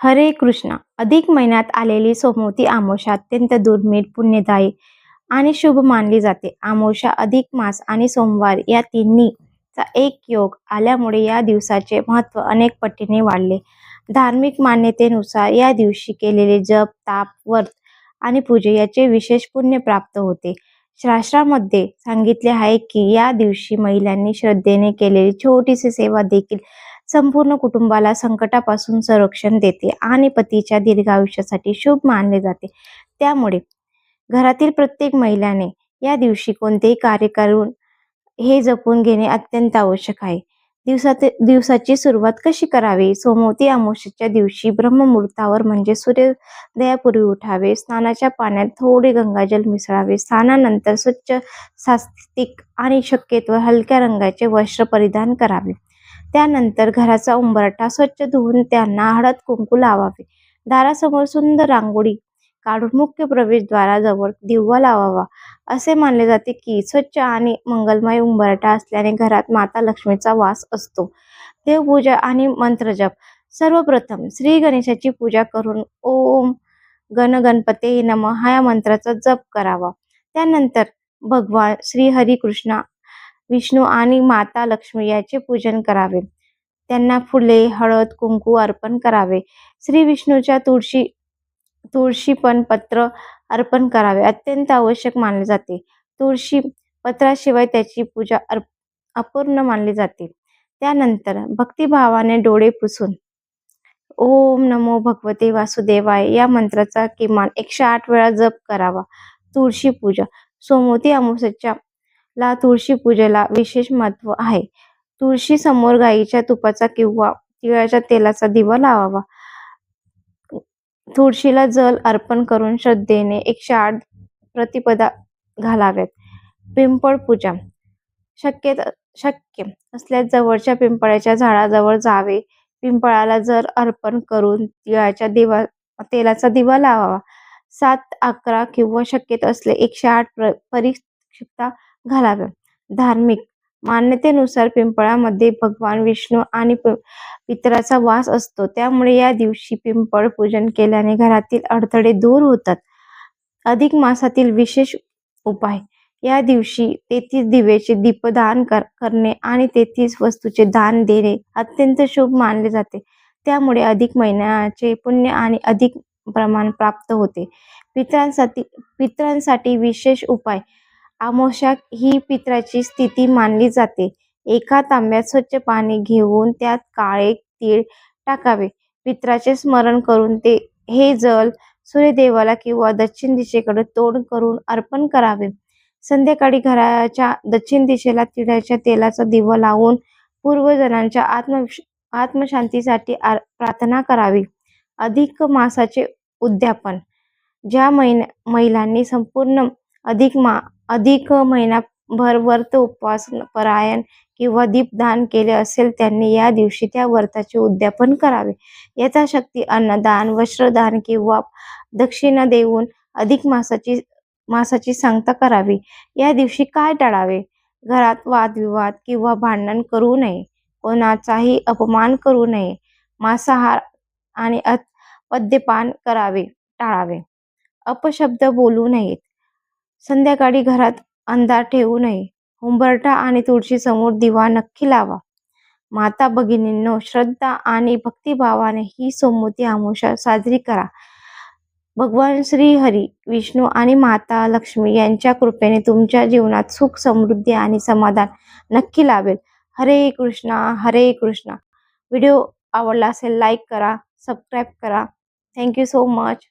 हरे कृष्णा. अधिक महिन्यात आलेली सोमवती अमावस्या अत्यंत दुर्मिळ, पुण्यदायी आणि शुभ मानली जाते. अमावस्या, अधिक मास आणि सोमवार या तिन्हीचा एक योग आल्यामुळे या दिवसाचे महत्त्व अनेक पटीने वाढले. धार्मिक मान्यतेनुसार या दिवशी केलेले जप, ताप, व्रत आणि पूजा याचे विशेष पुण्य प्राप्त होते. शास्त्रामध्ये सांगितले आहे की या दिवशी महिलांनी श्रद्धेने केलेली छोटीशी सेवा देखील संपूर्ण कुटुंबाला संकटापासून संरक्षण देते आणि पतीच्या दीर्घायुष्यासाठी शुभ मानले जाते. त्यामुळे घरातील प्रत्येक महिलाने या दिवशी कोणतेही कार्य करून हे जपून घेणे अत्यंत आवश्यक आहे. दिवसाची सुरुवात कशी करावी? सोमवती अमावस्येच्या दिवशी ब्रह्ममुहूर्तावर म्हणजे सूर्योदयापूर्वी उठावे. स्नानाच्या पाण्यात थोडे गंगाजल मिसळावे. स्नानानंतर स्वच्छ, सात्विक आणि शक्यतोवर हलक्या रंगाचे वस्त्र परिधान करावे. त्यानंतर घराचा उंबरठा स्वच्छ धुवून त्यांना हळद कुंकू लावावे. दारासमोर सुंदर रांगोळी काढून मुख्य प्रवेशद्वाराजवळ दिवा लावावा. असे मानले जाते की स्वच्छ आणि मंगलमय उंबरठा असल्याने घरात माता लक्ष्मीचा वास असतो. देवपूजा आणि मंत्रजप. सर्वप्रथम श्री गणेशाची पूजा करून ओम गण गणपते नमः या मंत्राचा जप करावा. त्यानंतर भगवान श्री हरी कृष्ण, विष्णू आणि माता लक्ष्मी याचे पूजन करावे. त्यांना फुले, हळद, कुंकू अर्पण करावे. श्री विष्णूच्या तुळशी पण पत्र अर्पण करावे अत्यंत आवश्यक मानले जाते. तुळशी पत्राशिवाय त्याची पूजा अपूर्ण मानली जाते. त्यानंतर भक्तिभावाने डोळे पुसून ओम नमो भगवते वासुदेवाय या मंत्राचा किमान 108 वेळा जप करावा. तुळशी पूजा. सोमवती अमावस्येच्या तुळशी पूजेला विशेष महत्त्व आहे. तुळशी समोर गाईच्या तुपाचा किंवा तिळाच्या तेलाचा दिवा लावावा. तुळशीला जल अर्पण करून श्रद्धेने 108 प्रतिपदा घालाव्यात. पिंपळ पूजा. शक्य असल्यास जवळच्या पिंपळाच्या झाडाजवळ जावे. पिंपळाला जल अर्पण करून तिळाच्या तेलाचा दिवा लावावा. 7, 11 किंवा शक्यत असले 108 परिक्षिप्ता घालाव्या. धार्मिक मान्यतेनुसार पिंपळामध्ये भगवान विष्णू आणि पितराचा वास असतो. त्यामुळे या दिवशी पिंपळ पूजन केल्याने घरातील अडथळे दूर होतात. अधिक मासातील विशेष उपाय. या दिवशी 33 दिवेचे दीपदान करणे आणि 33 वस्तूचे दान देणे अत्यंत शुभ मानले जाते. त्यामुळे अधिक महिन्याचे पुण्य आणि अधिक प्रमाण प्राप्त होते. पितरांसाठी विशेष उपाय. अमावस्या ही पितराची तिथी मानली जाते. एका तांब्यात स्वच्छ पाणी घेऊन त्यात काळे तीळ टाकावे. पितराचे स्मरण करून हे जल सूर्यदेवाला किंवा दक्षिण दिशेकडे तोंड करून अर्पण करावे. संध्याकाळी घराच्या दक्षिण दिशेला तिळाच्या तेलाचा दिवा लावून पूर्वजनांच्या आत्मशांतीसाठी प्रार्थना करावी. अधिक मासाचे उद्यापन. ज्या महिलांनी संपूर्ण अधिक महिनाभर व्रत, उपवास, पारायण किंवा दीपदान केले असेल त्यांनी या दिवशी त्या व्रताचे उद्यापन करावे. यथाशक्ती अन्नदान, वस्त्रदान किंवा दक्षिणा देऊन अधिक मासाची सांगता करावी. या दिवशी काय टाळावे? घरात वादविवाद किंवा भांडण करू नये. कोणाचाही अपमान करू नये. मांसाहार आणि मद्यपान टाळावे. अपशब्द बोलू नयेत. संध्याकाळी घरात अंधार ठेवू नये. उंबरठा आणि तुळशी समोर दिवा नक्की लावा. माता भगिनींनो, श्रद्धा आणि भक्तिभावाने ही सोमवती अमावस्या साजरी करा. भगवान श्री हरी, विष्णू आणि माता लक्ष्मी यांच्या कृपेने तुमच्या जीवनात सुख, समृद्धी आणि समाधान नक्की लाभेल. हरे कृष्णा, हरे कृष्णा. व्हिडिओ आवडला असेल लाईक करा, सबस्क्राईब करा. Thank you so much.